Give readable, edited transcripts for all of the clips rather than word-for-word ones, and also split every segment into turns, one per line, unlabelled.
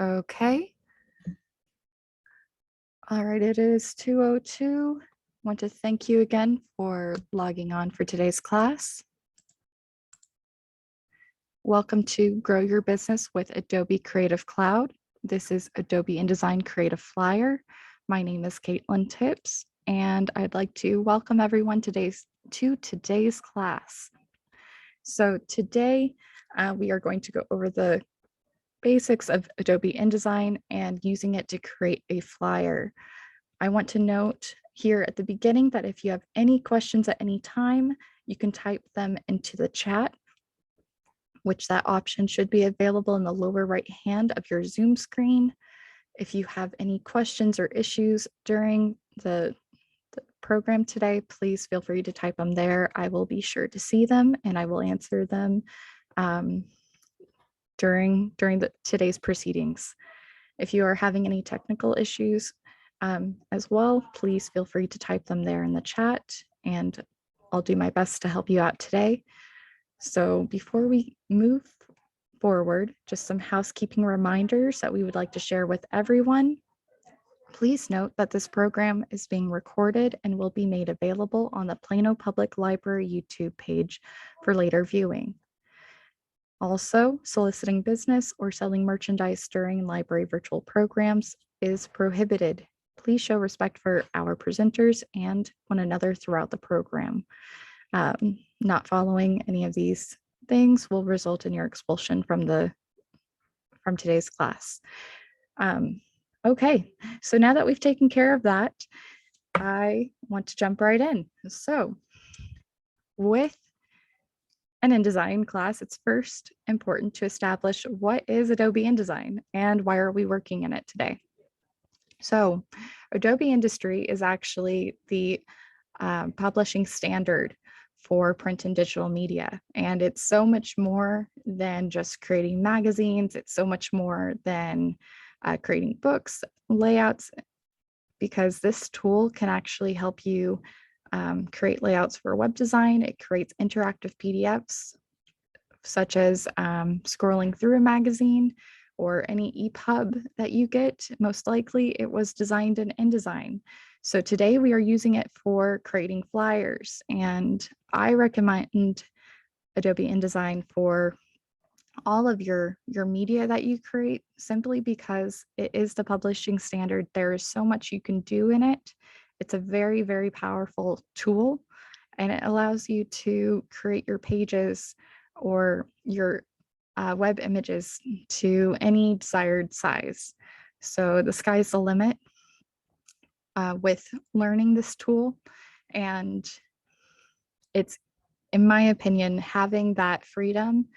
Okay. All right, it is 2:02. Want to thank you again for logging on for today's class. Welcome to Grow Your Business with Adobe Creative Cloud. This is Adobe InDesign Creative Flyer. My name is Caitlin Tips, and I'd like to welcome everyone to today's class. So today we are going to go over the basics of Adobe InDesign and using it to create a flyer. I want to note here at the beginning that if you have any questions at any time, you can type them into the chat, which that option should be available in the lower right hand of your Zoom screen. If you have any questions or issues during the program today, please feel free to type them there. I will be sure to see them and I will answer them during today's proceedings. If you are having any technical issues as well, please feel free to type them there in the chat and I'll do my best to help you out today. So before we move forward, just some housekeeping reminders that we would like to share with everyone. Please note that this program is being recorded and will be made available on the Plano Public Library YouTube page for later viewing. Also, soliciting business or selling merchandise during library virtual programs is prohibited. Please show respect for our presenters and one another throughout the program. Not following any of these things will result in your expulsion from today's class. Okay, so now that we've taken care of that, I want to jump right in. So with an InDesign class, it's first important to establish what is Adobe InDesign and why are we working in it today. So Adobe Industry is actually the publishing standard for print and digital media. And it's so much more than just creating magazines. It's so much more than creating books, layouts, because this tool can actually help you create layouts for web design. It creates interactive PDFs, such as scrolling through a magazine or any EPUB that you get. Most likely it was designed in InDesign. So today we are using it for creating flyers, and I recommend Adobe InDesign for all of your media that you create, simply because it is the publishing standard. There is so much you can do in it. It's a very, very powerful tool, and it allows you to create your pages or your web images to any desired size. So the sky's the limit with learning this tool. And it's, in my opinion, having that freedom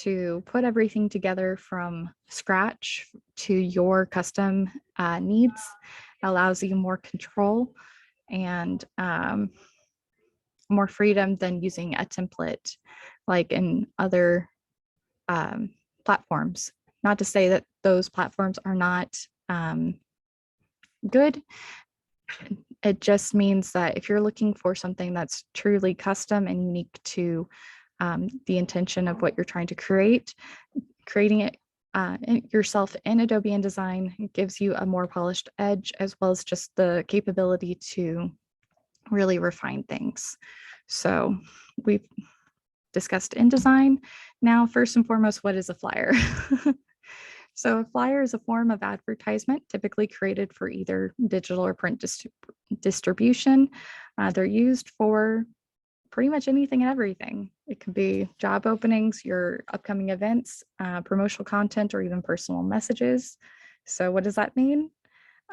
to put everything together from scratch to your custom needs allows you more control and more freedom than using a template like in other platforms. Not to say that those platforms are not good. It just means that if you're looking for something that's truly custom and unique to the intention of what you're trying to create, creating it yourself in Adobe InDesign gives you a more polished edge, as well as just the capability to really refine things. So we've discussed InDesign. Now, first and foremost, what is a flyer? So a flyer is a form of advertisement typically created for either digital or print distribution. They're used for pretty much anything and everything. It could be job openings, your upcoming events, promotional content, or even personal messages. So what does that mean?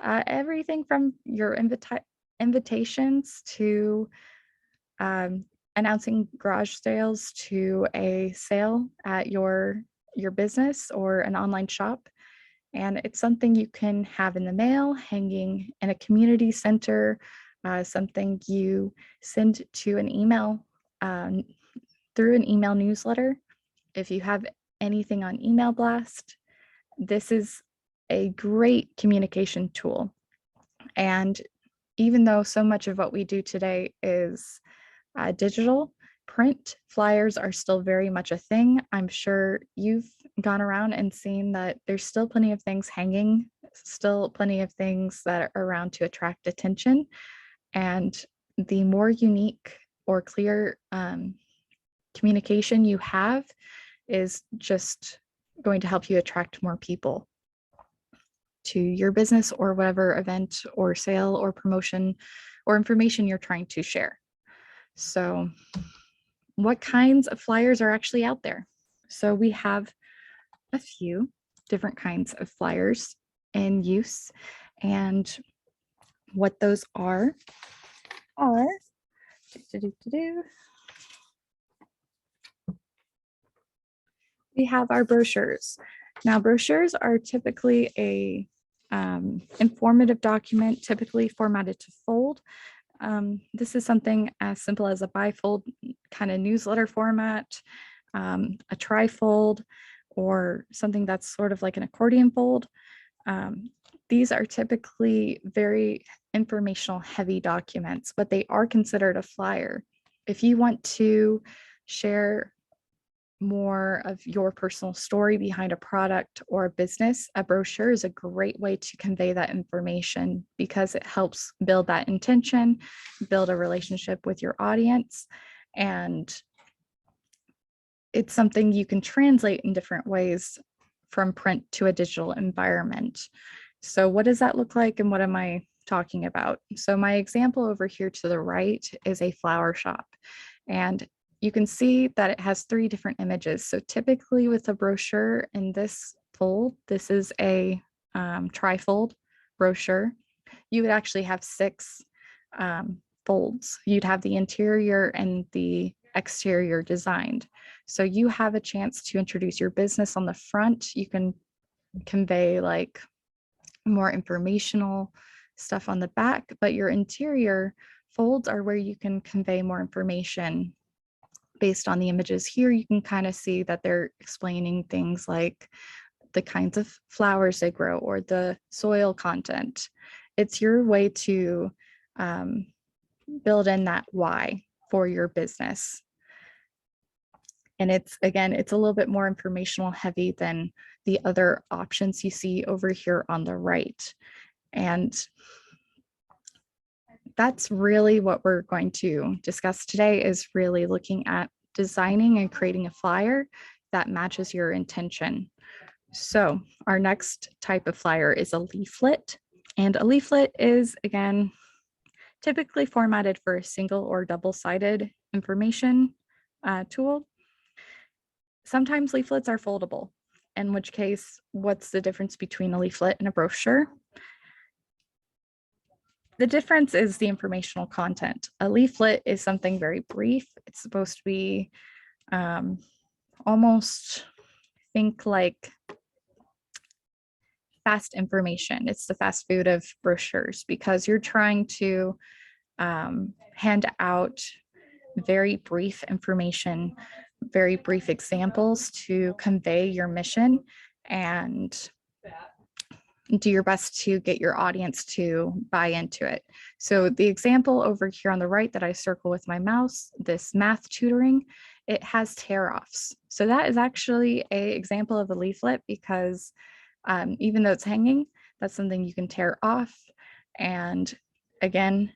Everything from your invitations to announcing garage sales to a sale at your business or an online shop. And it's something you can have in the mail, hanging in a community center, something you send to an email through an email newsletter. If you have anything on email blast, this is a great communication tool. And even though so much of what we do today is digital, print flyers are still very much a thing. I'm sure you've gone around and seen that there's still plenty of things hanging, still plenty of things that are around to attract attention. And the more unique or clear communication you have is just going to help you attract more people to your business or whatever event or sale or promotion or information you're trying to share. So what kinds of flyers are actually out there? So we have a few different kinds of flyers in use, and what those are we have our brochures. Now, brochures are typically a informative document, typically formatted to fold. This is something as simple as a bifold kind of newsletter format, a trifold, or something that's sort of like an accordion fold. These are typically very informational heavy documents, but they are considered a flyer. If you want to share more of your personal story behind a product or a business, a brochure is a great way to convey that information because it helps build that intention, build a relationship with your audience, and it's something you can translate in different ways from print to a digital environment. So what does that look like and what am I talking about? So my example over here to the right is a flower shop, and you can see that it has 3 different images. So typically with a brochure in this fold, this is a trifold brochure. You would actually have 6 folds. You'd have the interior and the exterior designed. So you have a chance to introduce your business on the front. You can convey like more informational stuff on the back, but your interior folds are where you can convey more information. Based on the images here, you can kind of see that they're explaining things like the kinds of flowers they grow or the soil content. It's your way to build in that why for your business. And it's, again, it's a little bit more informational heavy than the other options you see over here on the right. And that's really what we're going to discuss today, is really looking at designing and creating a flyer that matches your intention. So our next type of flyer is a leaflet. And a leaflet is, again, typically formatted for a single or double-sided information tool. Sometimes leaflets are foldable, in which case, what's the difference between a leaflet and a brochure? The difference is the informational content. A leaflet is something very brief. It's supposed to be almost, think like fast information. It's the fast food of brochures because you're trying to hand out very brief information, very brief examples to convey your mission and do your best to get your audience to buy into it. So the example over here on the right that I circle with my mouse, this math tutoring, it has tear-offs. So that is actually an example of a leaflet because even though it's hanging, that's something you can tear off. And again,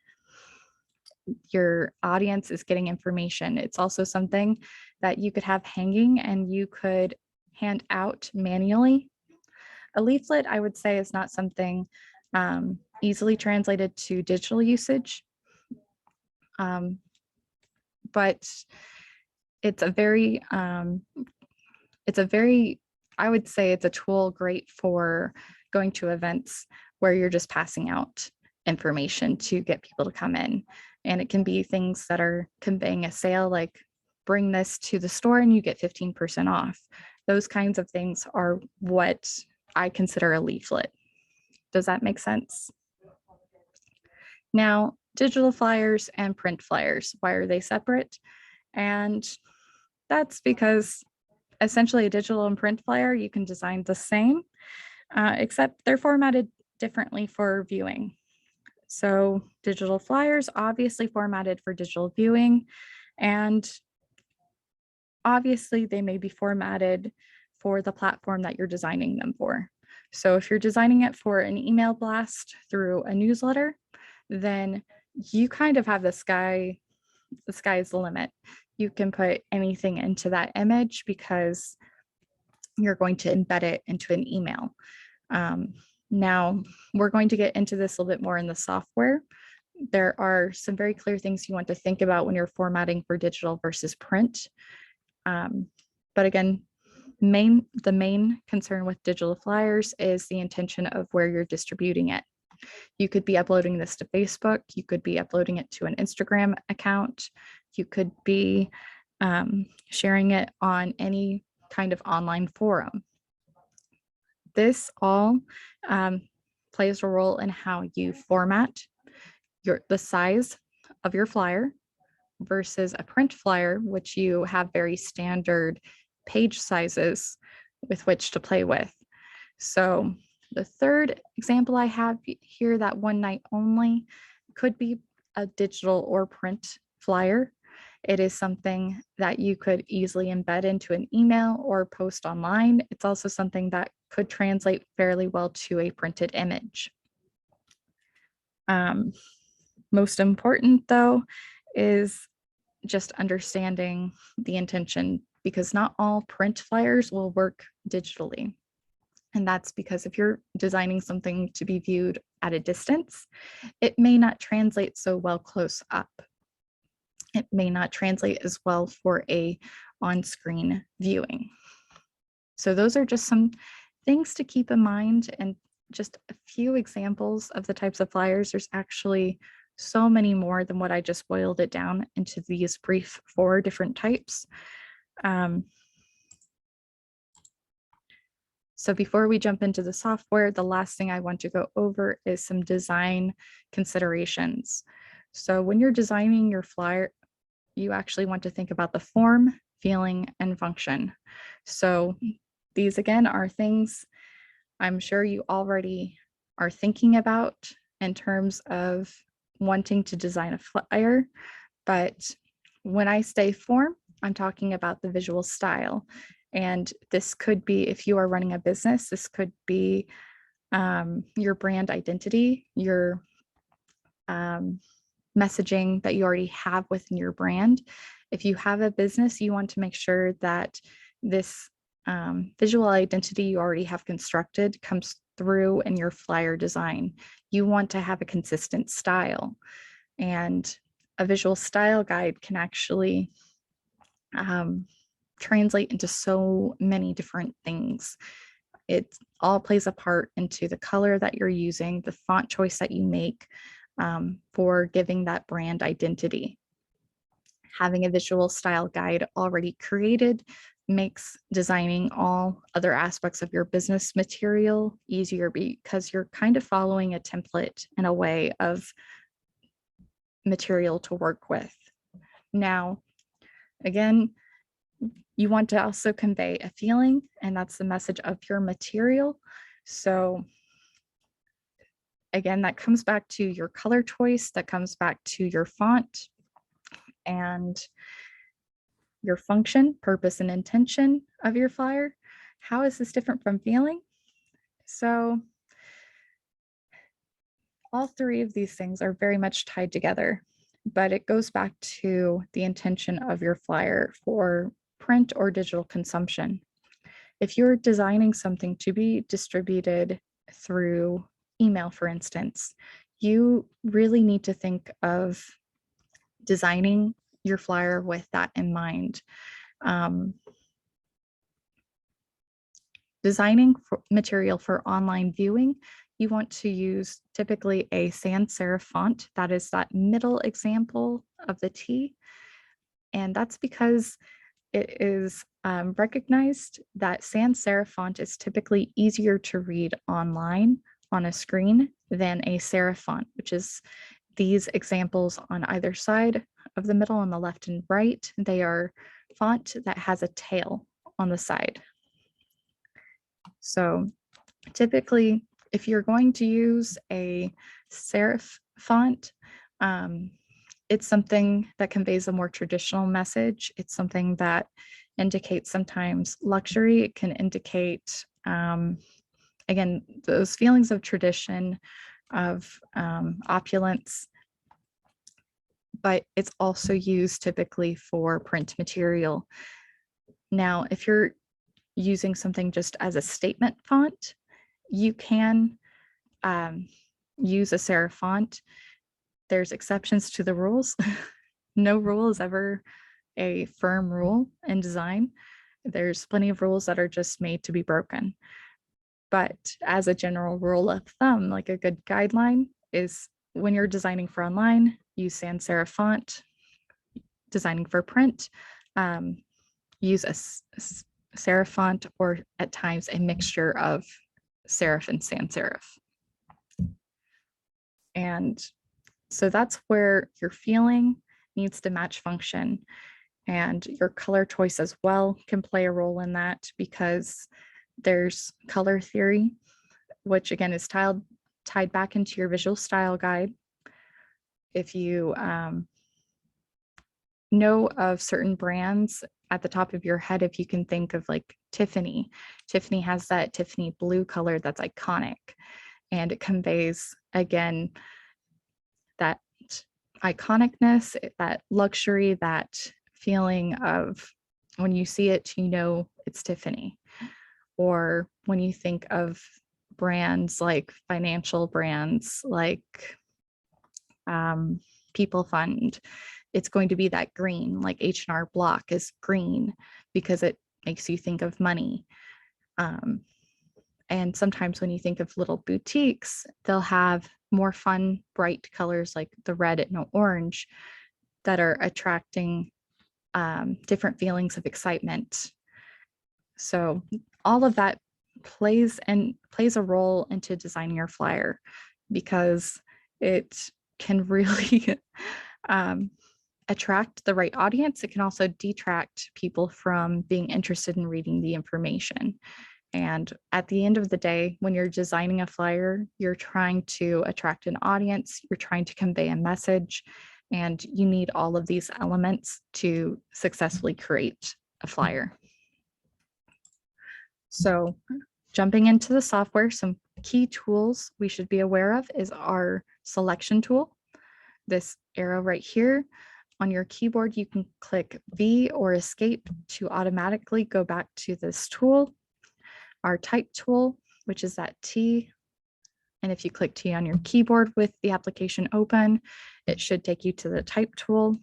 your audience is getting information. It's also something that you could have hanging and you could hand out manually. A leaflet, I would say, is not something easily translated to digital usage, but it's a very, I would say it's a tool great for going to events where you're just passing out information to get people to come in. And it can be things that are conveying a sale, like bring this to the store and you get 15% off. Those kinds of things are what I consider a leaflet. Does that make sense? Now, digital flyers and print flyers, why are they separate? And that's because essentially a digital and print flyer, you can design the same, except they're formatted differently for viewing. So digital flyers, obviously formatted for digital viewing, and obviously they may be formatted for the platform that you're designing them for. So if you're designing it for an email blast through a newsletter, then you kind of have the sky's the limit. You can put anything into that image because you're going to embed it into an email. Now, we're going to get into this a little bit more in the software. There are some very clear things you want to think about when you're formatting for digital versus print. But again, the main concern with digital flyers is the intention of where you're distributing it. You could be uploading this to Facebook. You could be uploading it to an Instagram account. You could be sharing it on any kind of online forum. This all plays a role in how you format the size of your flyer versus a print flyer, which you have very standard page sizes with which to play with. So the third example I have here, that one night only, could be a digital or print flyer. It is something that you could easily embed into an email or post online. It's also something that could translate fairly well to a printed image. Most important, though, is just understanding the intention, because not all print flyers will work digitally. And that's because if you're designing something to be viewed at a distance, it may not translate so well close up. It may not translate as well for a on-screen viewing. So those are just some things to keep in mind, and just a few examples of the types of flyers. There's actually so many more than what I just boiled it down into these brief 4 different types. So before we jump into the software, the last thing I want to go over is some design considerations. So when you're designing your flyer, you actually want to think about the form, feeling, and function. So these, again, are things I'm sure you already are thinking about in terms of wanting to design a flyer. But when I say form, I'm talking about the visual style. And this could be, if you are running a business, this could be your brand identity, your messaging that you already have within your brand. If you have a business, you want to make sure that this visual identity you already have constructed comes through in your flyer design. You want to have a consistent style, and a visual style guide can actually translate into so many different things. It all plays a part into the color that you're using, the font choice that you make for giving that brand identity. Having a visual style guide already created makes designing all other aspects of your business material easier, because you're kind of following a template and a way of material to work with. Now, again, you want to also convey a feeling, and that's the message of your material. So again, that comes back to your color choice, that comes back to your font and your function, purpose, and intention of your flyer. How is this different from feeling? So all 3 of these things are very much tied together, but it goes back to the intention of your flyer for print or digital consumption. If you're designing something to be distributed through email, for instance, you really need to think of designing your flyer with that in mind. Designing material for online viewing, you want to use typically a sans serif font. That is that middle example of the T. And that's because it is recognized that sans serif font is typically easier to read online on a screen than a serif font, which is these examples on either side of the middle, on the left and right. They are font that has a tail on the side. So typically, if you're going to use a serif font, it's something that conveys a more traditional message. It's something that indicates sometimes luxury. It can indicate, again, those feelings of tradition, of opulence, but it's also used typically for print material. Now, if you're using something just as a statement font, you can use a serif font. There's exceptions to the rules. No rule is ever a firm rule in design. There's plenty of rules that are just made to be broken. But as a general rule of thumb, like a good guideline is when you're designing for online, use sans serif font. Designing for print, use a serif font, or at times a mixture of serif and sans serif. And so that's where your feeling needs to match function, and your color choice as well can play a role in that, because there's color theory, which again is tied back into your visual style guide. If you know of certain brands at the top of your head, if you can think of like Tiffany. Tiffany has that Tiffany blue color that's iconic, and it conveys, again, that iconicness, that luxury, that feeling of when you see it, you know it's Tiffany. Or when you think of brands like financial brands like People Fund, it's going to be that green, like H&R Block is green because it makes you think of money. And sometimes when you think of little boutiques, they'll have more fun, bright colors like the red and orange that are attracting different feelings of excitement. So all of that plays a role into designing your flyer, because it can really attract the right audience. It can also detract people from being interested in reading the information. And at the end of the day, when you're designing a flyer, you're trying to attract an audience, you're trying to convey a message, and you need all of these elements to successfully create a flyer. So jumping into the software, some key tools we should be aware of is our selection tool. This arrow right here on your keyboard, you can click V or escape to automatically go back to this tool. Our type tool, which is that T. And if you click T on your keyboard with the application open, it should take you to the type tool.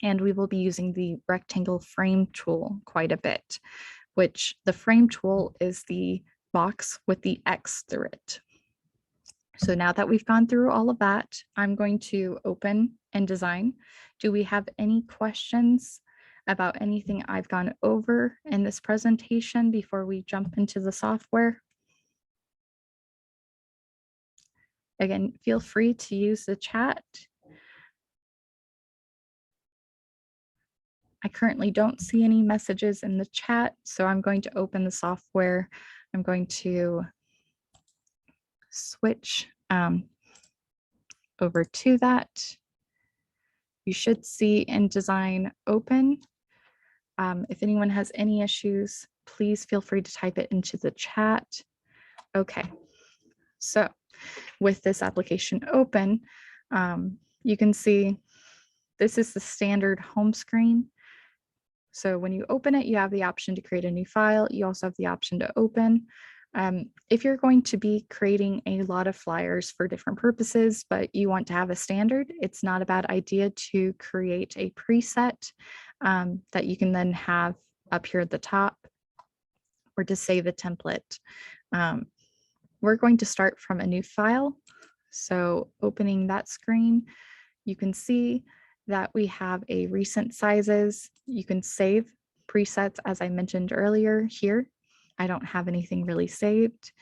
And we will be using the rectangle frame tool quite a bit, which the frame tool is the box with the X through it. So now that we've gone through all of that, I'm going to open InDesign. Do we have any questions about anything I've gone over in this presentation before we jump into the software? Again, feel free to use the chat. I currently don't see any messages in the chat, so I'm going to open the software. I'm going to switch over to that. You should see InDesign open. If anyone has any issues, please feel free to type it into the chat. Okay, so with this application open, you can see this is the standard home screen. So when you open it, you have the option to create a new file. You also have the option to open. If you're going to be creating a lot of flyers for different purposes, but you want to have a standard, it's not a bad idea to create a preset that you can then have up here at the top, or to save a template. We're going to start from a new file. So opening that screen, you can see that we have a recent sizes. You can save presets, as I mentioned earlier here. I don't have anything really saved,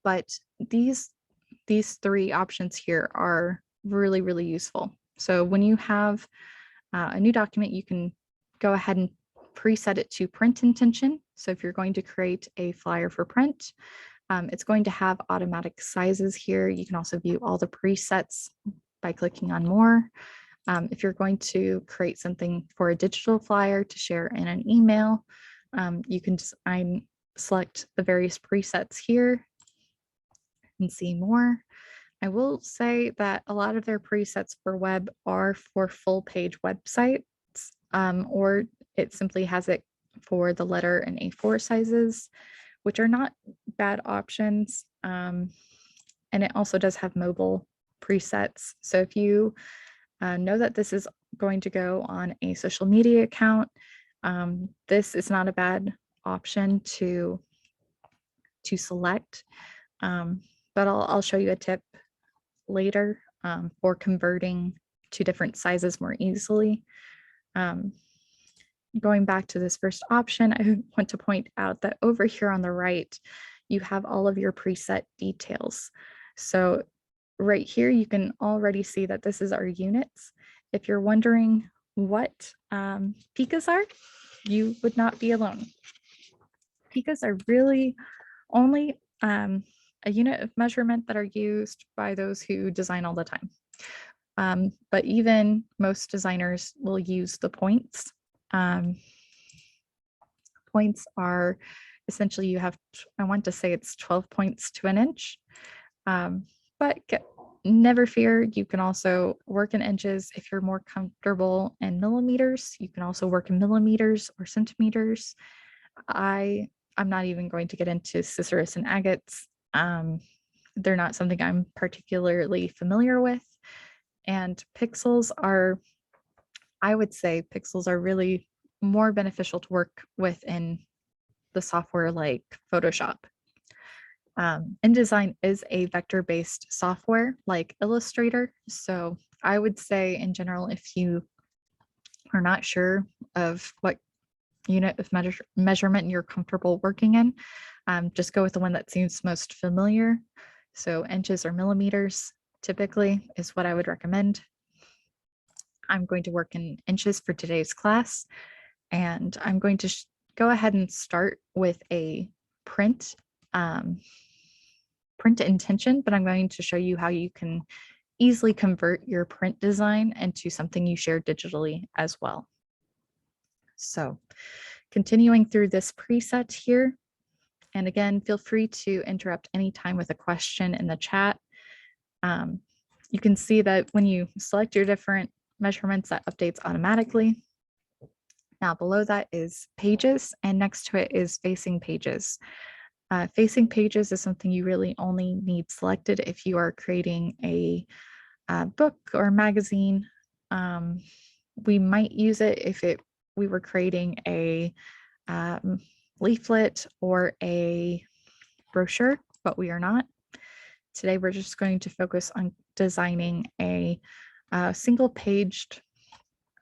but these three options here are really, really useful. So when you have a new document, you can go ahead and preset it to print intention. So if you're going to create a flyer for print, it's going to have automatic sizes here. You can also view all the presets by clicking on more. If you're going to create something for a digital flyer to share in an email, you can select the various presets here and see more. I will say that a lot of their presets for web are for full page websites, or it simply has it for the letter and A4 sizes, which are not bad options. And it also does have mobile presets. So if you know that this is going to go on a social media account, this is not a bad option to select. But I'll show you a tip later for converting to different sizes more easily. Going back to this first option, I want to point out that over here on the right, you have all of your preset details. So right here, you can already see that this is our units. If you're wondering what picas are, you would not be alone. Picas are really only a unit of measurement that are used by those who design all the time. But even most designers will use the points. Points are essentially, you have, I want to say it's 12 points to an inch, but never fear, you can also work in inches if you're more comfortable in millimeters. You can also work in millimeters or centimeters. I'm not even going to get into scissors and agates. They're not something I'm particularly familiar with. And pixels are, I would say pixels are really more beneficial to work with in the software like Photoshop. InDesign is a vector-based software like Illustrator. So I would say in general, if you are not sure of what unit of measurement you're comfortable working in, just go with the one that seems most familiar. So inches or millimeters typically is what I would recommend. I'm going to work in inches for today's class, and I'm going to go ahead and start with a print intention, but I'm going to show you how you can easily convert your print design into something you share digitally as well. So continuing through this preset here, and again, feel free to interrupt anytime with a question in the chat. You can see that when you select your different measurements, that updates automatically. Now below that is pages, and next to it is facing pages. Facing pages is something you really only need selected if you are creating a book or magazine. We might use it if we were creating a leaflet or a brochure, but we are not. Today, we're just going to focus on designing a single-paged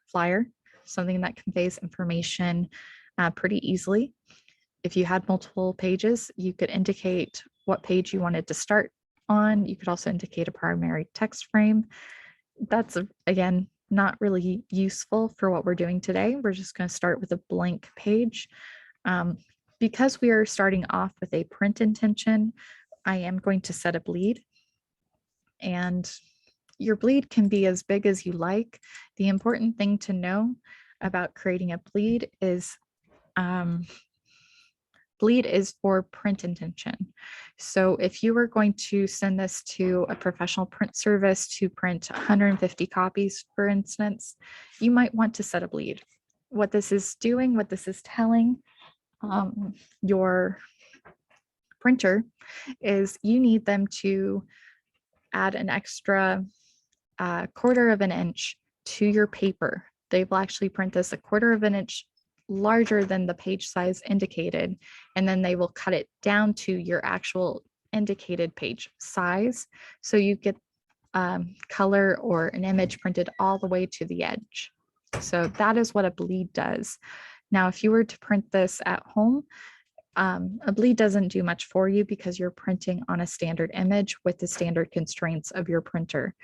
flyer, something that conveys information pretty easily. If you had multiple pages, you could indicate what page you wanted to start on. You could also indicate a primary text frame. That's, again, not really useful for what we're doing today. We're just going to start with a blank page. Because we are starting off with a print intention, I am going to set a bleed. And your bleed can be as big as you like. The important thing to know about creating a bleed is bleed is for print intention. So if you were going to send this to a professional print service to print 150 copies, for instance, you might want to set a bleed. What this is doing, what this is telling your printer is you need them to add an extra 1/4 of an inch to your paper. They will actually print this 1/4 of an inch larger than the page size indicated, and then they will cut it down to your actual indicated page size. So you get color or an image printed all the way to the edge. So that is what a bleed does. Now, if you were to print this at home, a bleed doesn't do much for you because you're printing on a standard image with the standard constraints of your printer.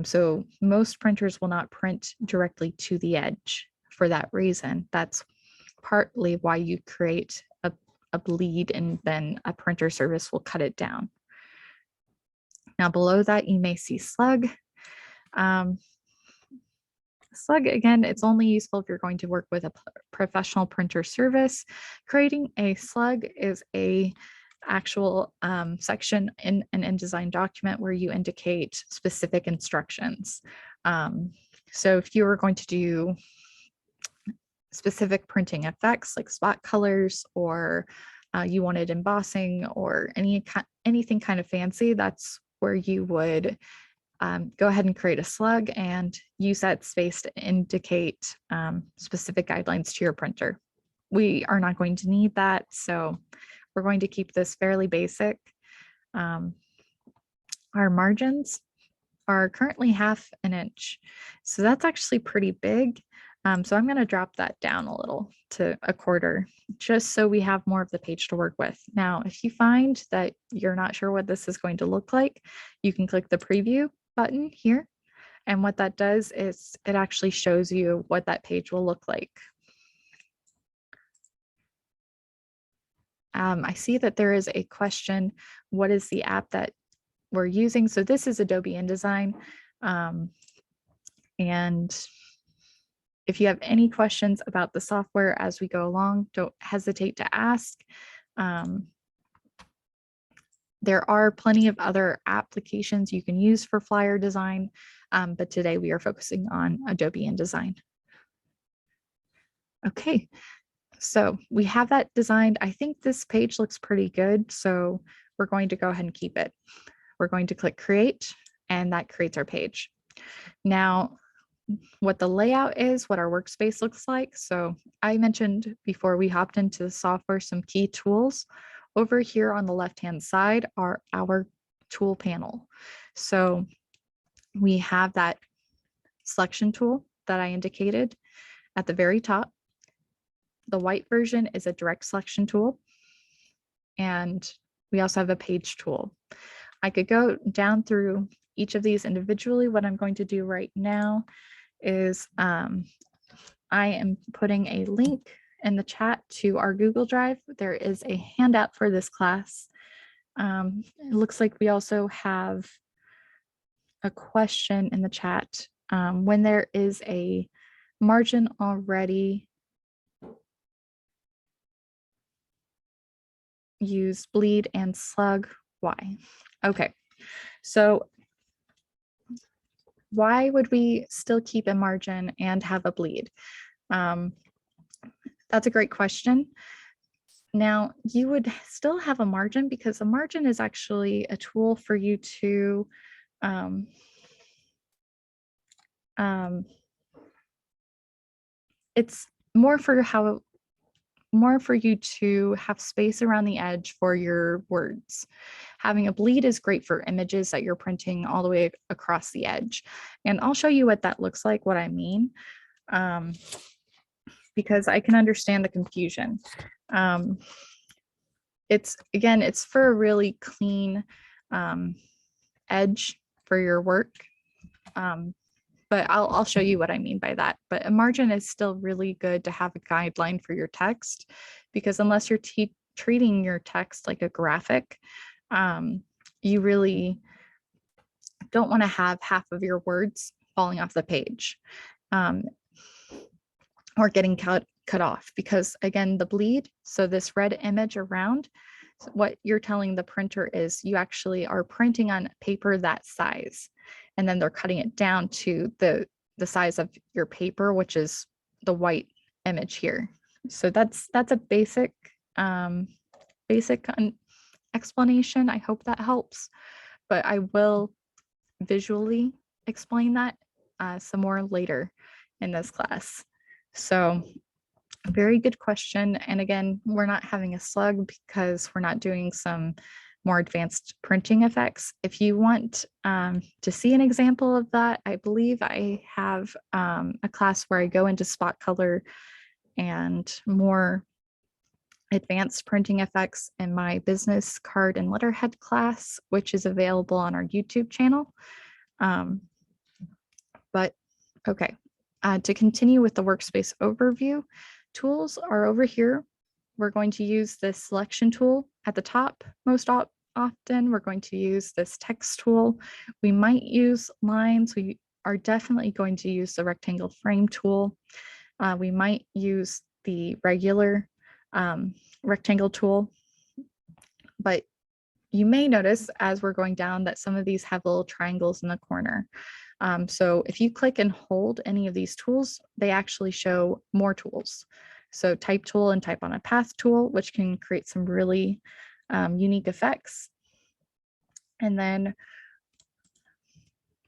So most printers will not print directly to the edge for that reason. That's partly why you create a bleed, and then a printer service will cut it down. Now below that, you may see Slug. Slug, again, it's only useful if you're going to work with a professional printer service. Creating a slug is a actual section in an InDesign document where you indicate specific instructions. So if you were going to do specific printing effects like spot colors, or you wanted embossing or anything kind of fancy, that's where you would go ahead and create a slug and use that space to indicate specific guidelines to your printer. We are not going to need that, so we're going to keep this fairly basic. Our margins are currently 1/2 inch, so that's actually pretty big. So I'm going to drop that down a little to 1/4, just so we have more of the page to work with. Now, if you find that you're not sure what this is going to look like, you can click the preview button here. And what that does is it actually shows you what that page will look like. I see that there is a question, what is the app that we're using? So this is Adobe InDesign. And if you have any questions about the software as we go along, don't hesitate to ask. There are plenty of other applications you can use for flyer design, but today we are focusing on Adobe InDesign. Okay, so we have that designed. I think this page looks pretty good, so we're going to go ahead and keep it. We're going to click create, and that creates our page. Now, what the layout is, what our workspace looks like. So I mentioned before we hopped into the software some key tools. Over here on the left-hand side are our tool panel. So we have that selection tool that I indicated at the very top. The white version is a direct selection tool. And we also have a page tool. I could go down through each of these individually. What I'm going to do right now is I am putting a link in the chat to our Google Drive. There is a handout for this class. It looks like we also have a question in the chat. When there is a margin already, use bleed and slug, why? Okay, so why would we still keep a margin and have a bleed? That's a great question. Now, you would still have a margin because a margin is actually a tool for you to it's more for you to have space around the edge for your words. Having a bleed is great for images that you're printing all the way across the edge. And I'll show you what that looks like, what I mean, because I can understand the confusion. It's for a really clean edge for your work. But I'll show you what I mean by that. But a margin is still really good to have a guideline for your text, because unless you're treating your text like a graphic, you really don't want to have half of your words falling off the page or getting cut off, because again, the bleed, so this red image around, what you're telling the printer is you actually are printing on paper that size, and then they're cutting it down to the size of your paper, which is the white image here. So that's a basic explanation. I hope that helps, but I will visually explain that some more later in this class. So very good question. And again, we're not having a slug because we're not doing some more advanced printing effects. If you want to see an example of that, I believe I have a class where I go into spot color and more advanced printing effects in my business card and letterhead class, which is available on our YouTube channel. But okay, to continue with the workspace overview, tools are over here. We're going to use this selection tool at the top most often. We're going to use this text tool. We might use lines. We are definitely going to use the rectangle frame tool. We might use the regular rectangle tool, but you may notice as we're going down that some of these have little triangles in the corner. So if you click and hold any of these tools, they actually show more tools. So type tool and type on a path tool, which can create some really unique effects. And then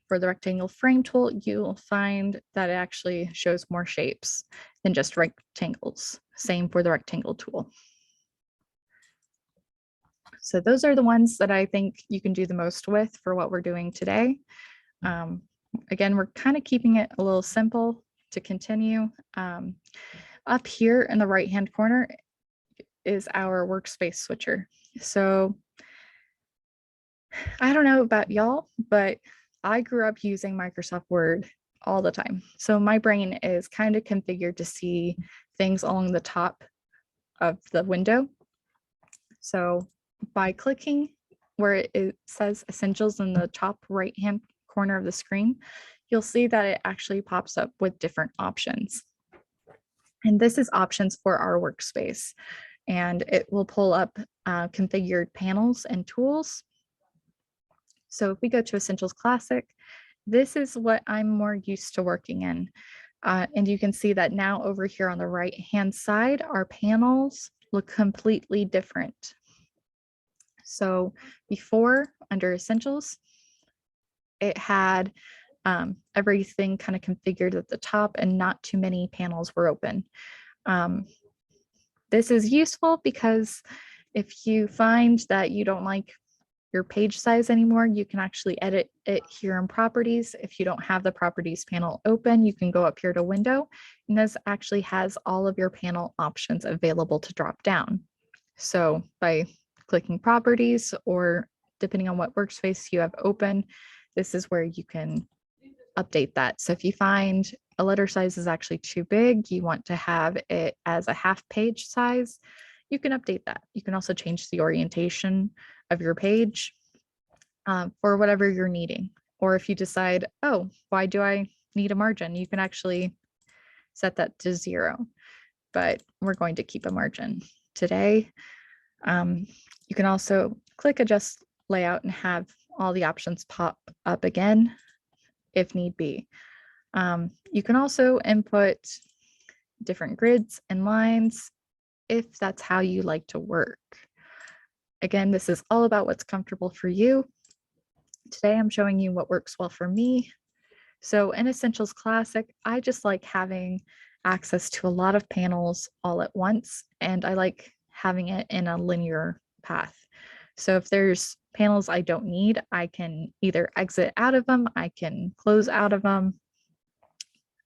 for the rectangle frame tool, you'll find that it actually shows more shapes than just rectangles. Same for the rectangle tool. So those are the ones that I think you can do the most with for what we're doing today. Again, we're kind of keeping it a little simple to continue. Up here in the right-hand corner is our workspace switcher. So I don't know about y'all, but I grew up using Microsoft Word all the time. So my brain is kind of configured to see things along the top of the window. So by clicking where it says Essentials in the top right-hand corner of the screen, you'll see that it actually pops up with different options. And this is options for our workspace. And it will pull up configured panels and tools. So if we go to Essentials Classic, this is what I'm more used to working in. And you can see that now over here on the right-hand side, our panels look completely different. So before, under Essentials, it had everything kind of configured at the top and not too many panels were open. This is useful because if you find that you don't like your page size anymore, you can actually edit it here in properties. If you don't have the properties panel open, you can go up here to window, and this actually has all of your panel options available to drop down. So by clicking properties, or depending on what workspace you have open, this is where you can update that. So if you find a letter size is actually too big, you want to have it as a half page size, you can update that. You can also change the orientation of your page for whatever you're needing. Or if you decide, oh, why do I need a margin? You can actually set that to 0, but we're going to keep a margin today. You can also click adjust layout and have all the options pop up again if need be. You can also input different grids and lines if that's how you like to work. Again, this is all about what's comfortable for you. Today, I'm showing you what works well for me. So in Essentials Classic, I just like having access to a lot of panels all at once, and I like having it in a linear path. So if there's panels I don't need, I can either exit out of them, I can close out of them.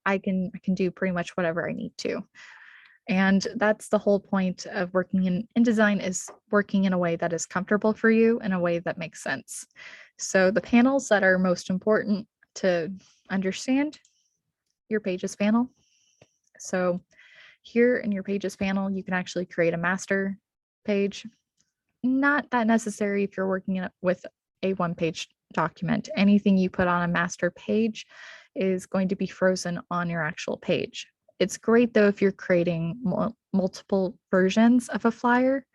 I can do pretty much whatever I need to. And that's the whole point of working in InDesign, is working in a way that is comfortable for you, in a way that makes sense. So the panels that are most important to understand, your Pages panel. So here in your Pages panel, you can actually create a master page. Not that necessary if you're working with a one-page document. Anything you put on a master page is going to be frozen on your actual page. It's great though if you're creating multiple versions of a flyer,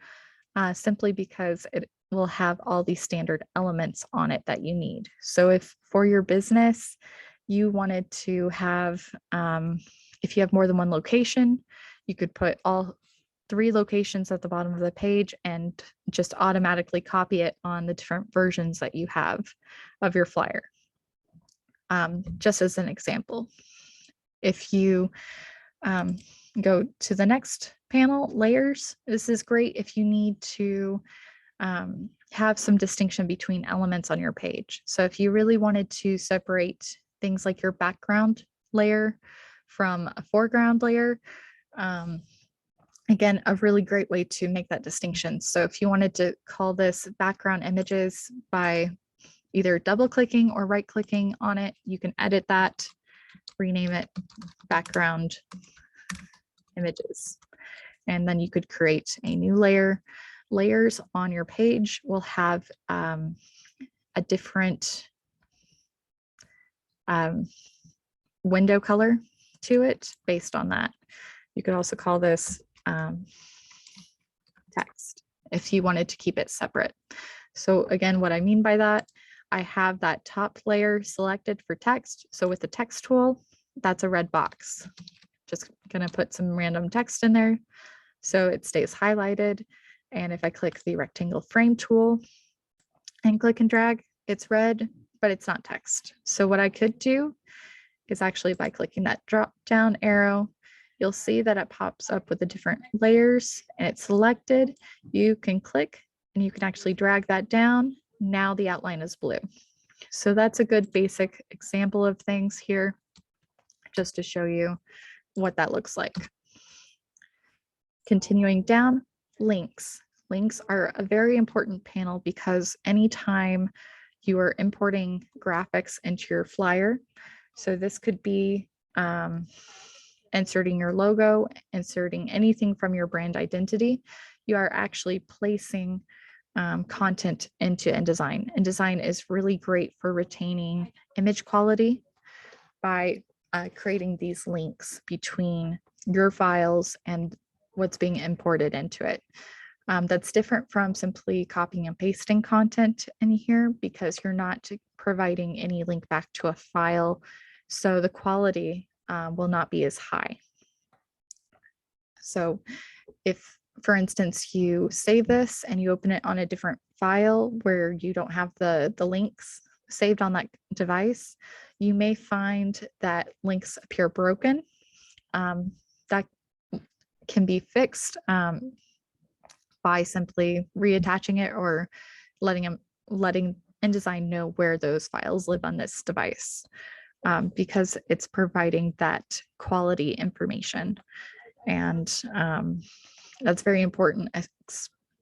simply because it will have all these standard elements on it that you need. So if for your business, you wanted to have, if you have more than one location, you could put all 3 locations at the bottom of the page and just automatically copy it on the different versions that you have of your flyer. Just as an example, if you go to the next panel, layers, this is great if you need to have some distinction between elements on your page. So if you really wanted to separate things like your background layer from a foreground layer, again, a really great way to make that distinction. So if you wanted to call this background images by either double clicking or right clicking on it, you can edit that, rename it background images. And then you could create a new layer. Layers on your page will have a different window color to it based on that. You could also call this text if you wanted to keep it separate. So again, what I mean by that, I have that top layer selected for text. So with the text tool, that's a red box. Just gonna put some random text in there so it stays highlighted. And if I click the rectangle frame tool and click and drag, it's red, but it's not text. So what I could do is actually by clicking that drop down arrow, you'll see that it pops up with the different layers and it's selected. You can click and you can actually drag that down. Now the outline is blue. So that's a good basic example of things here, just to show you what that looks like. Continuing down, links. Links are a very important panel because anytime you are importing graphics into your flyer, so this could be inserting your logo, inserting anything from your brand identity, you are actually placing content into InDesign. InDesign is really great for retaining image quality by creating these links between your files and what's being imported into it. That's different from simply copying and pasting content in here because you're not providing any link back to a file. So the quality will not be as high. So if, for instance, you save this and you open it on a different file where you don't have the links saved on that device, you may find that links appear broken. That can be fixed by simply reattaching it or letting InDesign know where those files live on this device, because it's providing that quality information. And that's very important,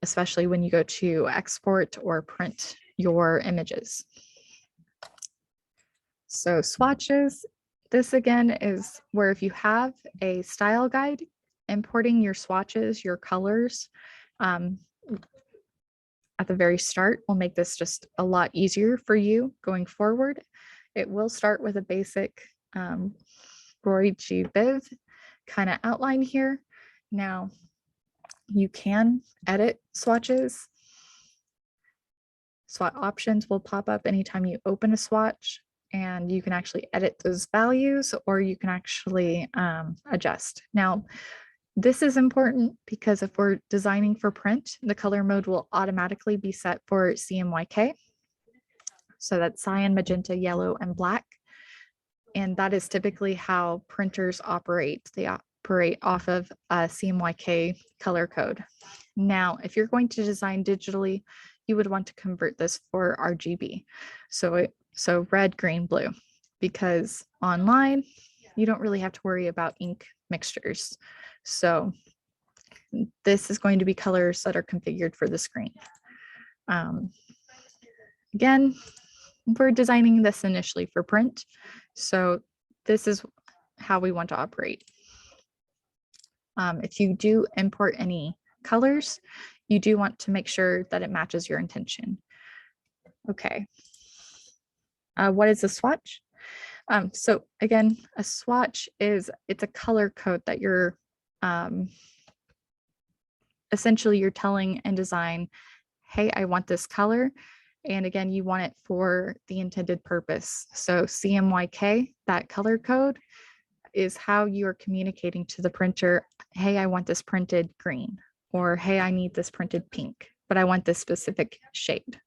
especially when you go to export or print your images. So swatches, this again is where if you have a style guide, importing your swatches, your colors at the very start will make this just a lot easier for you going forward. It will start with a basic Roy G. Biv kind of outline here. Now, you can edit swatches. Swatch options will pop up anytime you open a swatch, and you can actually edit those values, or you can actually adjust. Now, this is important because if we're designing for print, the color mode will automatically be set for CMYK. So that's cyan, magenta, yellow, and black. And that is typically how printers operate. They operate off of a CMYK color code. Now, if you're going to design digitally, you would want to convert this for RGB. So red, green, blue, because online, you don't really have to worry about ink mixtures. So this is going to be colors that are configured for the screen. Again, we're designing this initially for print. So this is how we want to operate. If you do import any colors, you do want to make sure that it matches your intention. Okay. What is a swatch? So again, a swatch it's a color code that you're essentially you're telling InDesign, hey, I want this color. And again, you want it for the intended purpose. So CMYK, that color code, is how you are communicating to the printer, hey, I want this printed green, or hey, I need this printed pink, but I want this specific shade.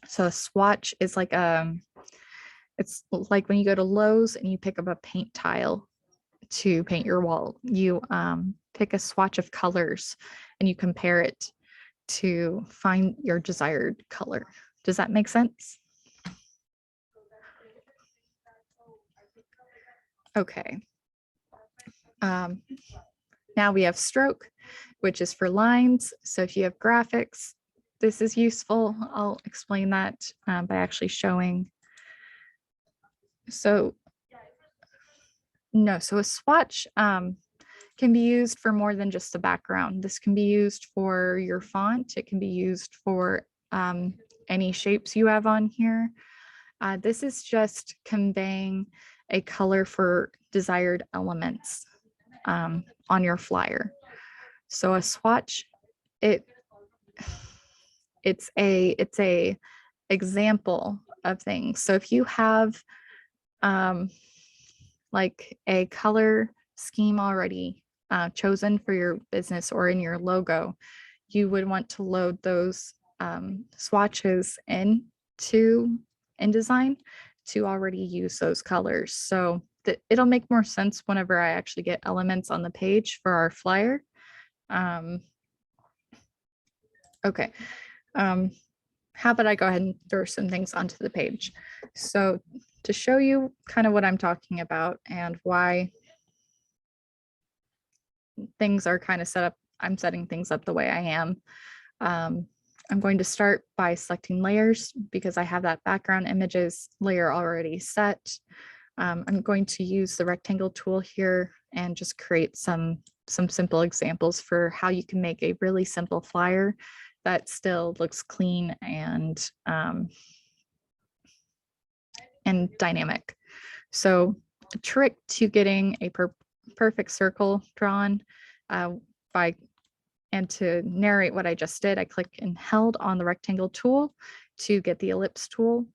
So a swatch is like it's like when you go to Lowe's and you pick up a paint tile to paint your wall. You pick a swatch of colors and you compare it to find your desired color. Does that make sense? Okay. Now we have stroke, which is for lines. So if you have graphics, this is useful. I'll explain that by actually showing. So a swatch can be used for more than just the background. This can be used for your font. It can be used for any shapes you have on here. This is just conveying a color for desired elements on your flyer. So a swatch, it's a example of things. So if you have like a color scheme already chosen for your business or in your logo, you would want to load those swatches into InDesign to already use those colors. So it'll make more sense whenever I actually get elements on the page for our flyer. Okay. How about I go ahead and throw some things onto the page? So to show you kind of what I'm talking about and why things are kind of set up, I'm setting things up the way I am. I'm going to start by selecting layers because I have that background images layer already set. I'm going to use the rectangle tool here and just create some simple examples for how you can make a really simple flyer that still looks clean and dynamic. So a trick to getting a perfect circle drawn and to narrate what I just did, I click and held on the rectangle tool to get the ellipse tool.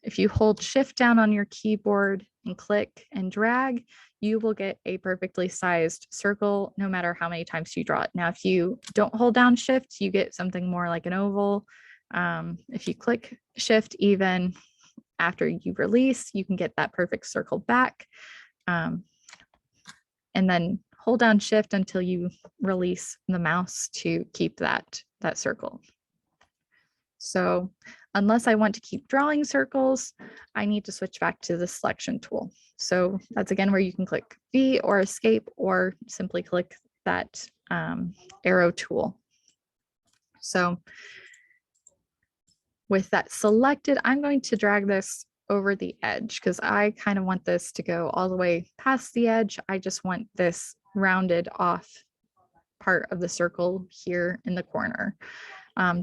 If you hold shift down on your keyboard and click and drag, you will get a perfectly sized circle no matter how many times you draw it. Now, if you don't hold down shift, you get something more like an oval. If you click shift even after you release, you can get that perfect circle back. And then hold down shift until you release the mouse to keep that circle. So unless I want to keep drawing circles, I need to switch back to the selection tool. So that's again where you can click V or escape or simply click that arrow tool. So with that selected, I'm going to drag this over the edge because I kind of want this to go all the way past the edge. I just want this rounded off part of the circle here in the corner.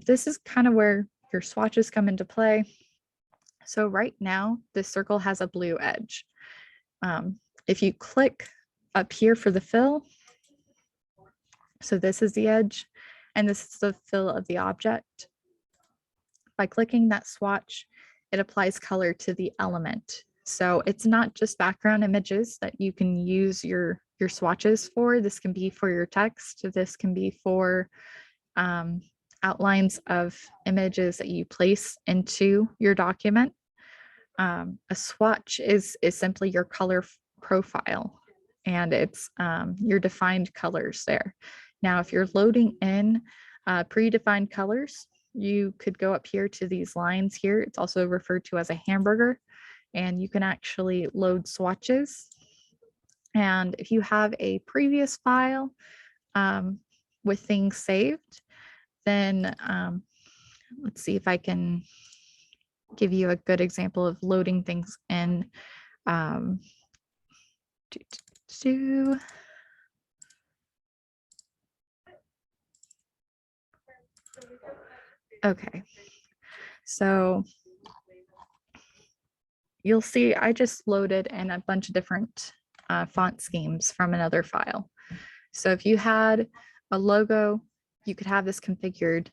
This is kind of where your swatches come into play. So right now, this circle has a blue edge. If you click up here for the fill, so this is the edge, and this is the fill of the object. By clicking that swatch, it applies color to the element. So it's not just background images that you can use your swatches for. This can be for your text. This can be for outlines of images that you place into your document. A swatch is simply your color profile, and it's your defined colors there. Now, if you're loading in predefined colors, you could go up here to these lines here. It's also referred to as a hamburger, and you can actually load swatches. And if you have a previous file with things saved, then let's see if I can give you a good example of loading things in. Okay, so you'll see I just loaded in a bunch of different font schemes from another file. So if you had a logo, you could have this configured.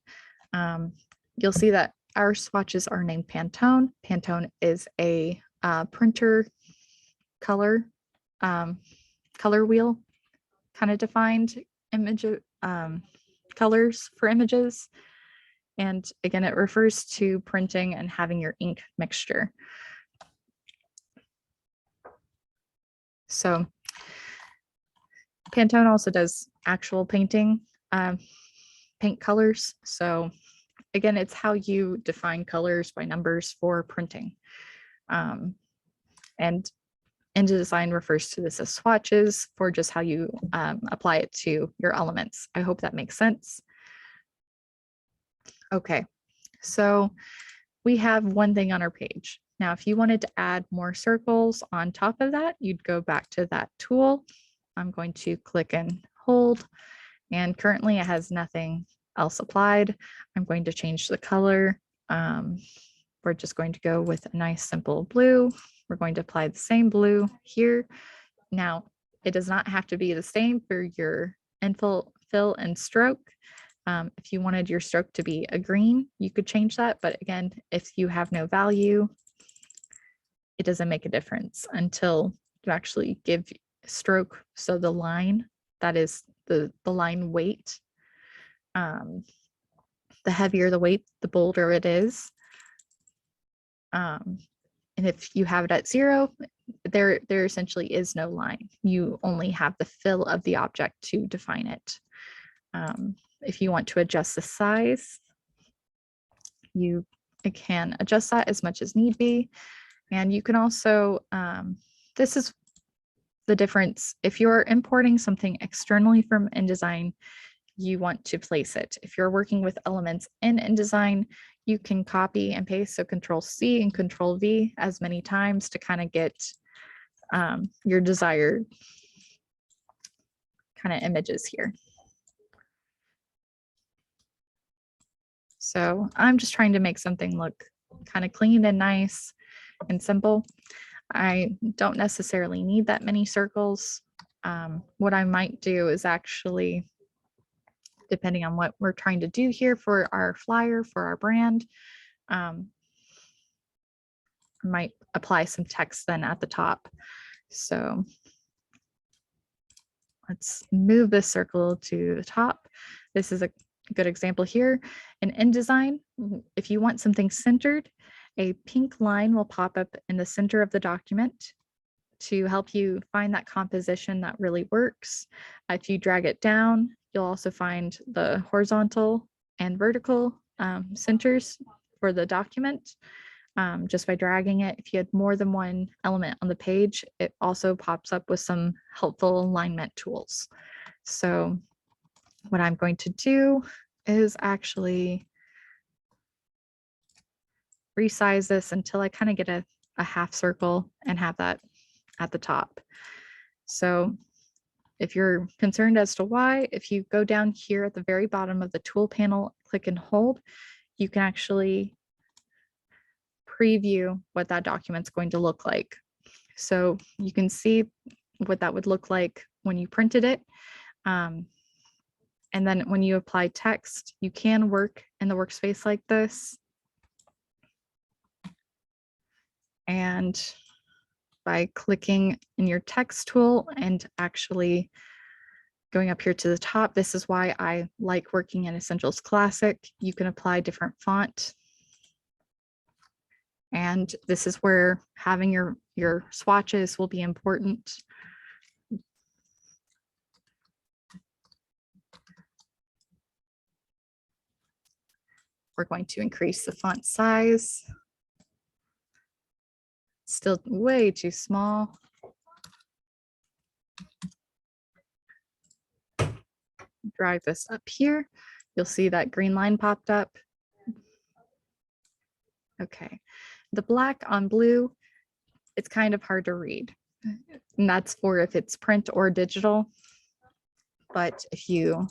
You'll see that our swatches are named Pantone. Pantone is a printer color wheel, kind of defined image colors for images. And again, it refers to printing and having your ink mixture. So Pantone also does actual painting, paint colors. So again, it's how you define colors by numbers for printing. And InDesign refers to this as swatches for just how you apply it to your elements. I hope that makes sense. Okay, so we have one thing on our page. Now, if you wanted to add more circles on top of that, you'd go back to that tool. I'm going to click and hold, and currently it has nothing else applied. I'm going to change the color. we're just going to go with a nice simple blue. We're going to apply the same blue here. Now, it does not have to be the same for your infill, fill, and stroke. If you wanted your stroke to be a green, you could change that. But again, if you have no value, it doesn't make a difference until you actually give stroke. So the line, that is the line weight, the heavier the weight, the bolder it is. And if you have it at 0, there essentially is no line. You only have the fill of the object to define it. If you want to adjust the size, you can adjust that as much as need be. And you can also, this is the difference. If you're importing something externally from InDesign, you want to place it. If you're working with elements in InDesign, you can copy and paste. So Control C and Control V as many times to kind of get your desired kind of images here. So I'm just trying to make something look kind of clean and nice and simple. I don't necessarily need that many circles. What I might do is actually, depending on what we're trying to do here for our flyer, for our brand, I might apply some text then at the top. So let's move this circle to the top. This is a good example here. In InDesign, if you want something centered, a pink line will pop up in the center of the document to help you find that composition that really works. If you drag it down, you'll also find the horizontal and vertical centers for the document. Just by dragging it, if you had more than one element on the page, it also pops up with some helpful alignment tools. So what I'm going to do is actually resize this until I kind of get a half circle and have that at the top. So if you're concerned as to why, if you go down here at the very bottom of the tool panel, click and hold, you can actually preview what that document's going to look like. So you can see what that would look like when you printed it. And then when you apply text, you can work in the workspace like this. And by clicking in your text tool and actually going up here to the top, this is why I like working in Essentials Classic. You can apply different font. And this is where having your swatches will be important. We're going to increase the font size. Still way too small. Drag this up here. You'll see that green line popped up. Okay, the black on blue, it's kind of hard to read. And that's for if it's print or digital. But if you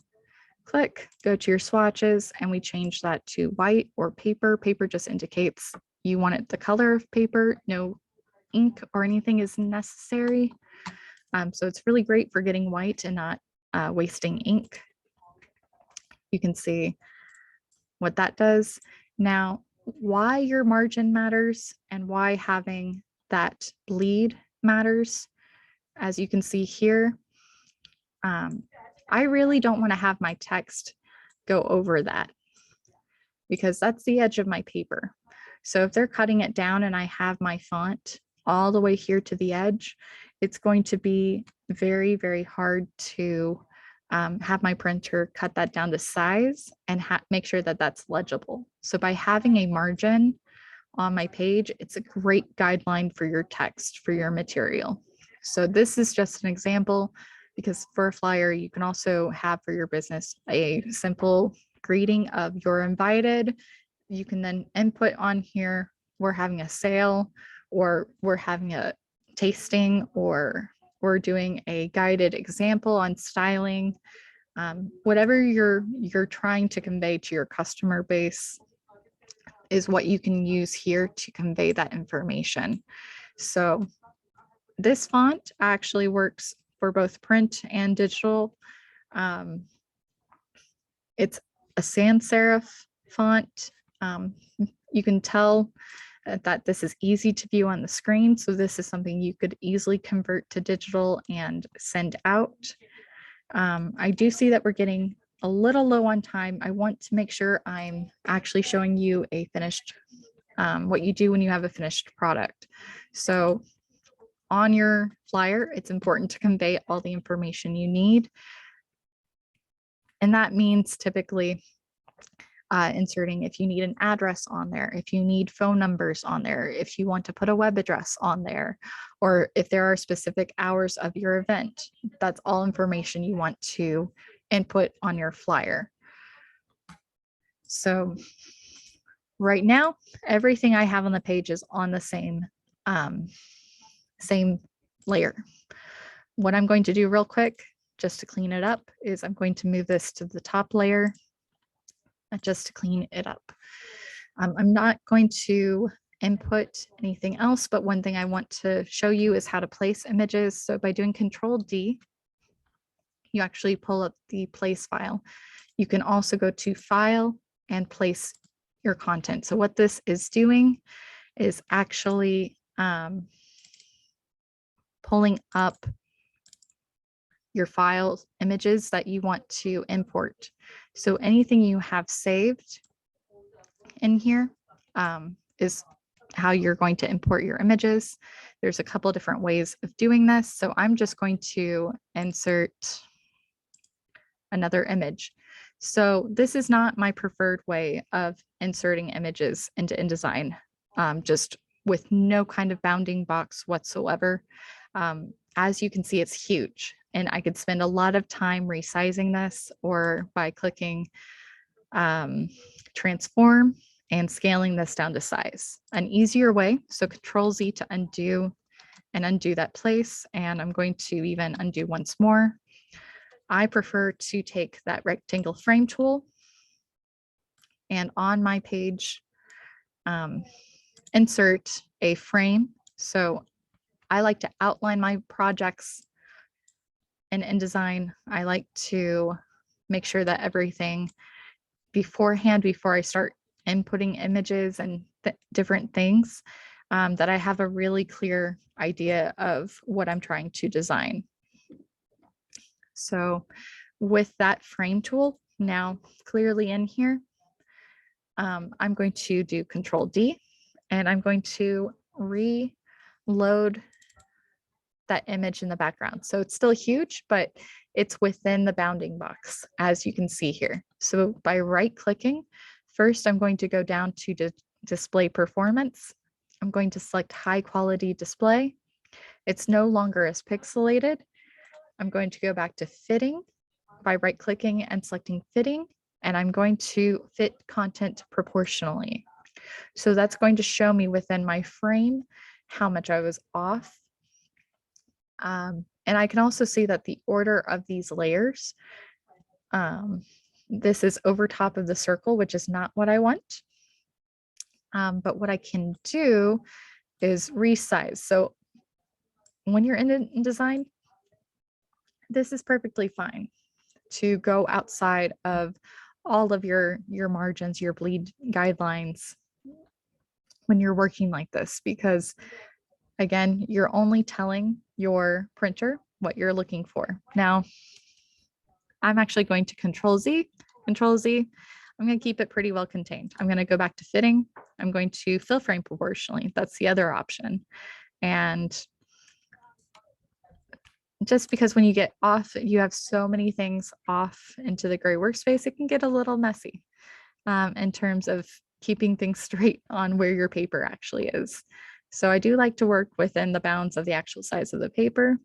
click, go to your swatches, and we change that to white or paper. Paper just indicates you want it the color of paper. No ink or anything is necessary. So it's really great for getting white and not wasting ink. You can see what that does. Now, why your margin matters and why having that bleed matters, as you can see here, I really don't want to have my text go over that because that's the edge of my paper. So if they're cutting it down and I have my font all the way here to the edge, it's going to be very, very hard to have my printer cut that down to size and make sure that that's legible. So by having a margin on my page, it's a great guideline for your text, for your material. So this is just an example, because for a flyer, you can also have for your business a simple greeting of "you're invited." You can then input on here, we're having a sale, or we're having a tasting, or we're doing a guided example on styling. Whatever you're trying to convey to your customer base, is what you can use here to convey that information. So this font actually works for both print and digital. It's a sans serif font. You can tell that this is easy to view on the screen. So this is something you could easily convert to digital and send out. I do see that we're getting a little low on time. I want to make sure I'm actually showing you a finished, what you do when you have a finished product. So on your flyer, it's important to convey all the information you need. And that means typically inserting if you need an address on there, if you need phone numbers on there, if you want to put a web address on there, or if there are specific hours of your event. That's all information you want to input on your flyer. So right now, everything I have on the page is on the same layer. What I'm going to do real quick, just to clean it up, is I'm going to move this to the top layer just to clean it up. I'm not going to input anything else, but one thing I want to show you is how to place images. So by doing Control D, you actually pull up the place file. You can also go to File and place your content. So what this is doing is actually pulling up your files, images that you want to import. So anything you have saved in here is how you're going to import your images. There's a couple different ways of doing this. So I'm just going to insert another image. So this is not my preferred way of inserting images into InDesign, just with no kind of bounding box whatsoever. As you can see, it's huge, and I could spend a lot of time resizing this, or by clicking transform and scaling this down to size. An easier way, so Control Z to undo and undo that place, and I'm going to even undo once more. I prefer to take that rectangle frame tool and on my page, insert a frame. So I like to outline my projects in InDesign. I like to make sure that everything beforehand, before I start inputting images and different things, that I have a really clear idea of what I'm trying to design. So with that frame tool now clearly in here, I'm going to do Control D, and I'm going to reload that image in the background. So it's still huge, but it's within the bounding box, as you can see here. So by right clicking, first I'm going to go down to display performance. I'm going to select high quality display. It's no longer as pixelated. I'm going to go back to fitting by right clicking and selecting fitting, and I'm going to fit content proportionally. So that's going to show me within my frame how much I was off. And I can also see that the order of these layers, this is over top of the circle, which is not what I want. But what I can do is resize. So when you're in InDesign, this is perfectly fine to go outside of all of your margins, your bleed guidelines when you're working like this, because again, you're only telling your printer what you're looking for. Now, I'm actually going to Control Z. I'm going to keep it pretty well contained. I'm going to go back to fitting. I'm going to fill frame proportionally. That's the other option. And just because when you get off, you have so many things off into the gray workspace, it can get a little messy in terms of keeping things straight on where your paper actually is. So I do like to work within the bounds of the actual size of the paper.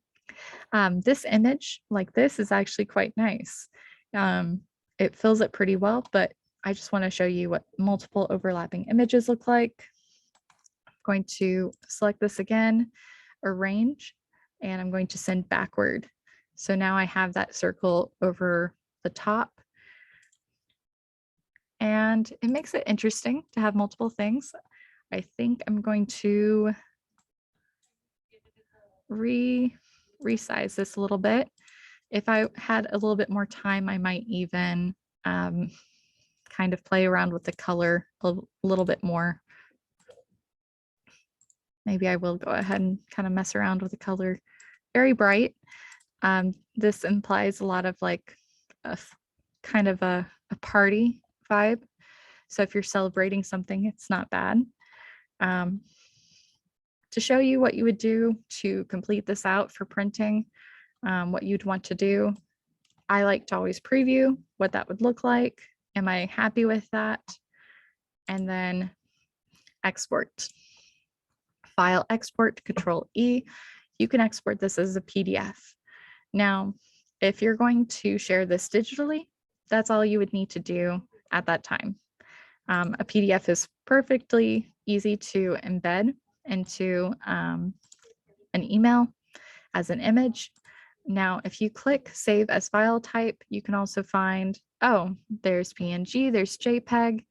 This image like this is actually quite nice. It fills it pretty well, but I just want to show you what multiple overlapping images look like. I'm going to select this again, arrange, and I'm going to send backward. So now I have that circle over the top. and it makes it interesting to have multiple things. I think I'm going to resize this a little bit. If I had a little bit more time, I might even kind of play around with the color a little bit more. Maybe I will go ahead and kind of mess around with the color. Very bright. This implies a lot of like a kind of a party vibe. So if you're celebrating something, it's not bad. To show you what you would do to complete this out for printing, what you'd want to do, I like to always preview what that would look like. Am I happy with that? And then export. File export, Control E. You can export this as a PDF. Now, if you're going to share this digitally, that's all you would need to do at that time. A PDF is perfectly easy to embed into an email as an image. Now, if you click Save as File Type, you can also find, oh, there's PNG, there's JPEG,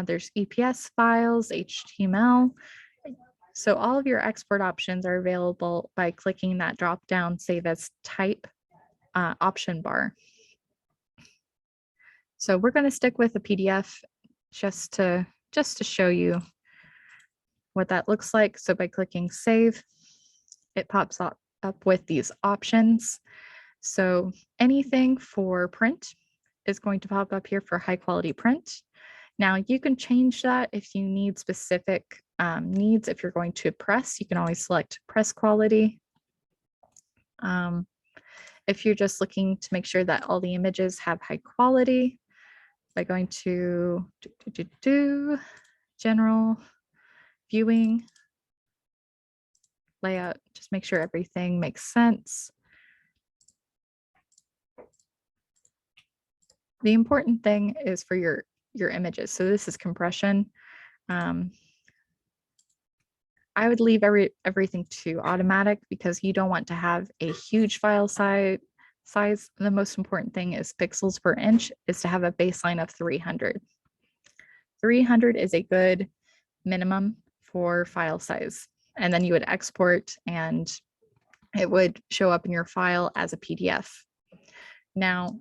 there's EPS files, HTML. So all of your export options are available by clicking that drop-down Save as Type option bar. So we're going to stick with a PDF just to show you what that looks like. So by clicking Save, it pops up with these options. So anything for print is going to pop up here for high quality print. Now you can change that if you need specific needs. If you're going to press, you can always select press quality. If you're just looking to make sure that all the images have high quality, by going to general viewing, layout, just make sure everything makes sense. The important thing is for your images. So this is compression. I would leave everything to automatic because you don't want to have a huge file size. The most important thing is pixels per inch is to have a baseline of 300. 300 is a good minimum for file size. And then you would export and it would show up in your file as a PDF. Now,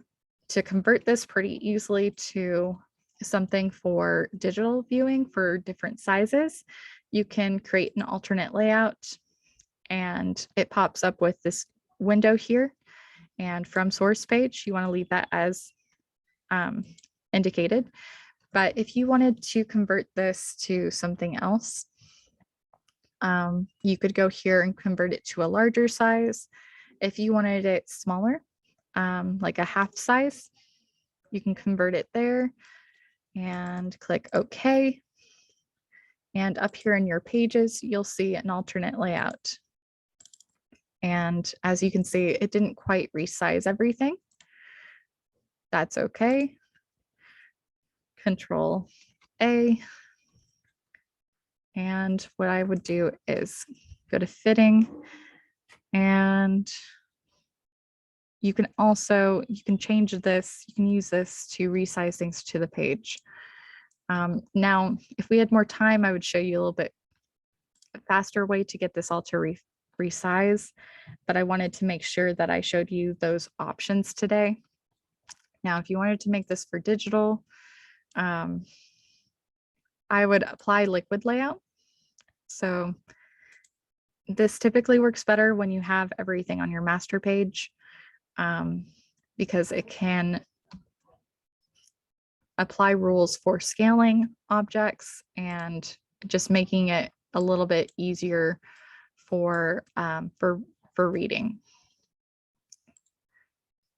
to convert this pretty easily to something for digital viewing for different sizes, you can create an alternate layout and it pops up with this window here. And from source page, you want to leave that as indicated. But if you wanted to convert this to something else, you could go here and convert it to a larger size. If you wanted it smaller, like a half size, you can convert it there and click OK. And up here in your pages, you'll see an alternate layout. And as you can see, it didn't quite resize everything. That's okay. Control A. And what I would do is go to fitting, and you can change this, you can use this to resize things to the page. Now, if we had more time, I would show you a little bit faster way to get this all to resize, but I wanted to make sure that I showed you those options today. Now, if you wanted to make this for digital, I would apply liquid layout. So this typically works better when you have everything on your master page, because it can apply rules for scaling objects and just making it a little bit easier for reading.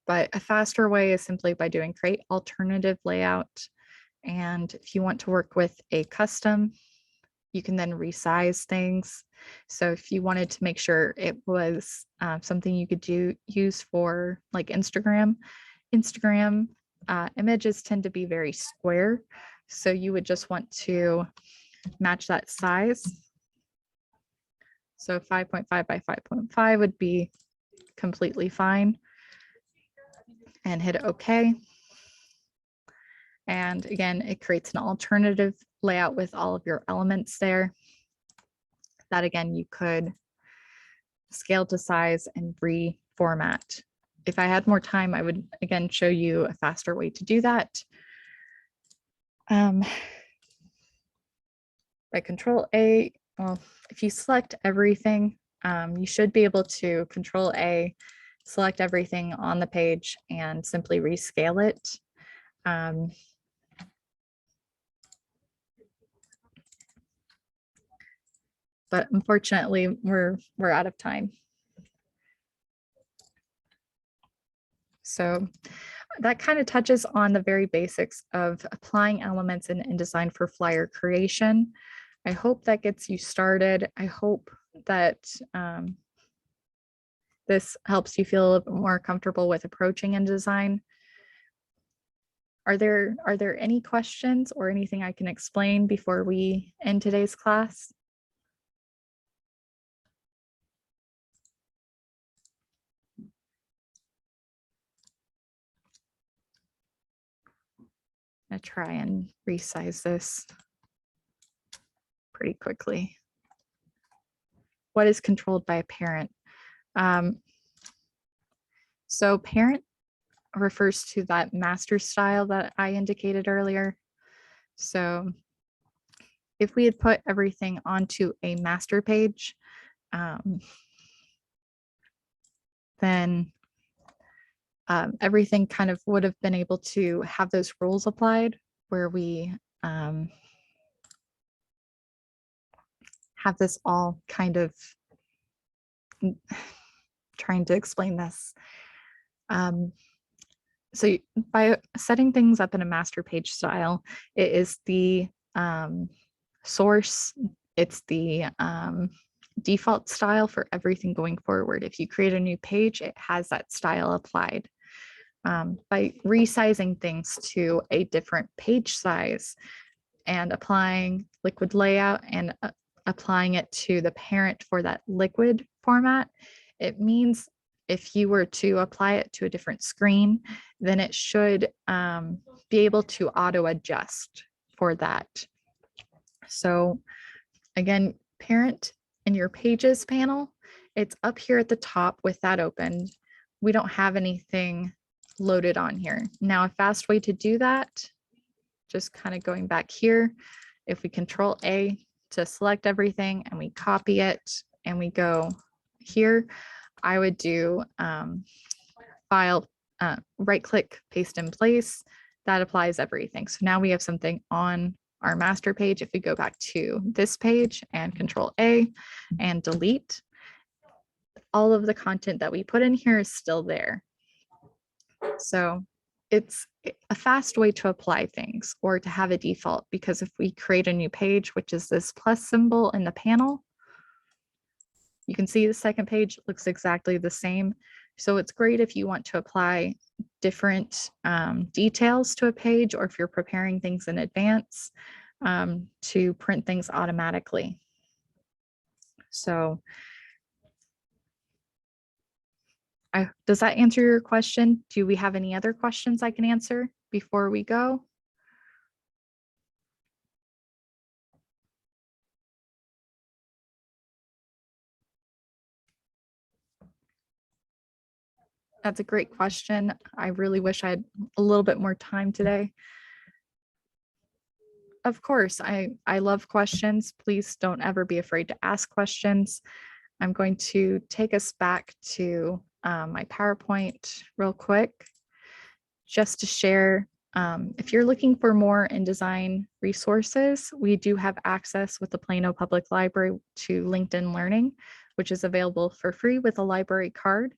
But a faster way is simply by doing create alternative layout. And if you want to work with a custom, you can then resize things. So if you wanted to make sure it was something you could use for like Instagram images tend to be very square. So you would just want to match that size. So 5.5 by 5.5 would be completely fine. And hit OK. And again, it creates an alternative layout with all of your elements there that again, you could scale to size and reformat. If I had more time, I would again show you a faster way to do that. By Control A, well, if you select everything, you should be able to Control A, select everything on the page and simply rescale it. But unfortunately, we're out of time. So that kind of touches on the very basics of applying elements in InDesign for flyer creation. I hope that gets you started. I hope that this helps you feel a little bit more comfortable with approaching InDesign. Are there any questions or anything I can explain before we end today's class? I'm gonna try and resize this pretty quickly. What is controlled by a parent? So parent refers to that master style that I indicated earlier. So if we had put everything onto a master page, then everything kind of would have been able to have those rules applied where we have this all kind of trying to explain this. So by setting things up in a master page style, it is the source, it's the default style for everything going forward. If you create a new page, it has that style applied. By resizing things to a different page size and applying liquid layout and applying it to the parent for that liquid format, it means if you were to apply it to a different screen, then it should be able to auto adjust for that. So again, parent in your pages panel, it's up here at the top with that open. We don't have anything loaded on here. Now, a fast way to do that, just kind of going back here, if we Control A to select everything and we copy it and we go here, I would do file, right click, paste in place. That applies everything. So now we have something on our master page. If we go back to this page and Control A and delete, all of the content that we put in here is still there. So it's a fast way to apply things or to have a default, because if we create a new page, which is this plus symbol in the panel, you can see the second page looks exactly the same. So it's great if you want to apply different details to a page, or if you're preparing things in advance to print things automatically. So does that answer your question? Do we have any other questions I can answer before we go? That's a great question. I really wish I had a little bit more time today. Of course, I love questions. Please don't ever be afraid to ask questions. I'm going to take us back to my PowerPoint real quick, just to share. If you're looking for more InDesign resources, we do have access with the Plano Public Library to LinkedIn Learning, which is available for free with a library card.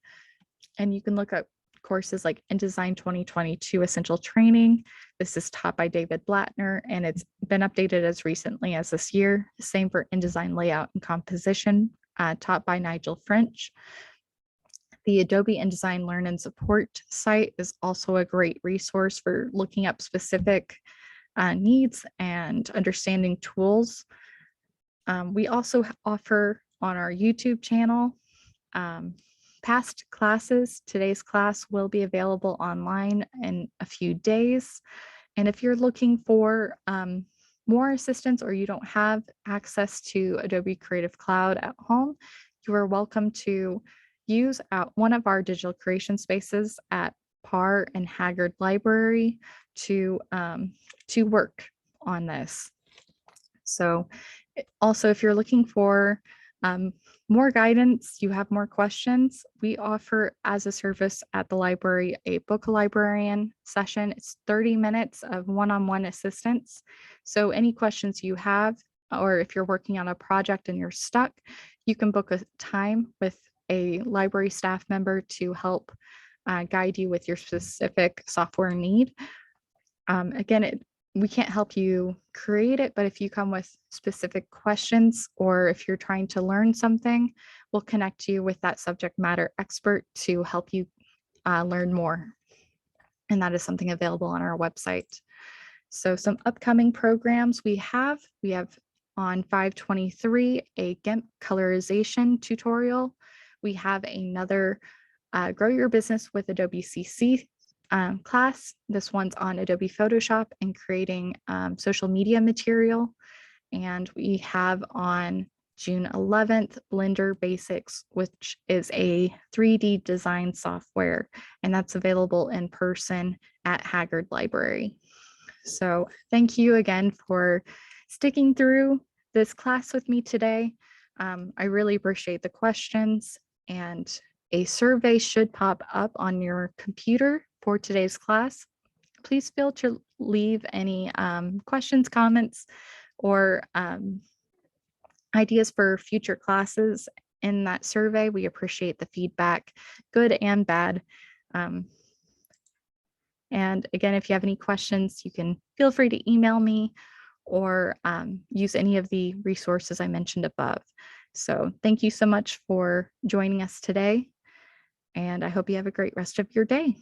And you can look up courses like InDesign 2022 Essential Training. This is taught by David Blattner, and it's been updated as recently as this year. Same for InDesign Layout and Composition, taught by Nigel French. The Adobe InDesign Learn and Support site is also a great resource for looking up specific needs and understanding tools. We also offer on our YouTube channel past classes. Today's class will be available online in a few days. And if you're looking for more assistance or you don't have access to Adobe Creative Cloud at home, you are welcome to use one of our digital creation spaces at Parr and Haggard Library to work on this. So also, if you're looking for more guidance, you have more questions, we offer as a service at the library a book librarian session. It's 30 minutes of one-on-one assistance. So any questions you have, or if you're working on a project and you're stuck, you can book a time with a library staff member to help guide you with your specific software need. Again, we can't help you create it, but if you come with specific questions or if you're trying to learn something, we'll connect you with that subject matter expert to help you learn more. And that is something available on our website. So some upcoming programs we have on 5/23 a GIMP colorization tutorial. We have another Grow Your Business with Adobe CC class. This one's on Adobe Photoshop and creating social media material. And we have on June 11th, Blender Basics, which is a 3D design software, and that's available in person at Haggard Library. So thank you again for sticking through this class with me today. I really appreciate the questions, and a survey should pop up on your computer for today's class. Please feel to leave any questions, comments, or ideas for future classes in that survey. We appreciate the feedback, good and bad. And again, if you have any questions, you can feel free to email me or use any of the resources I mentioned above. So thank you so much for joining us today, and I hope you have a great rest of your day.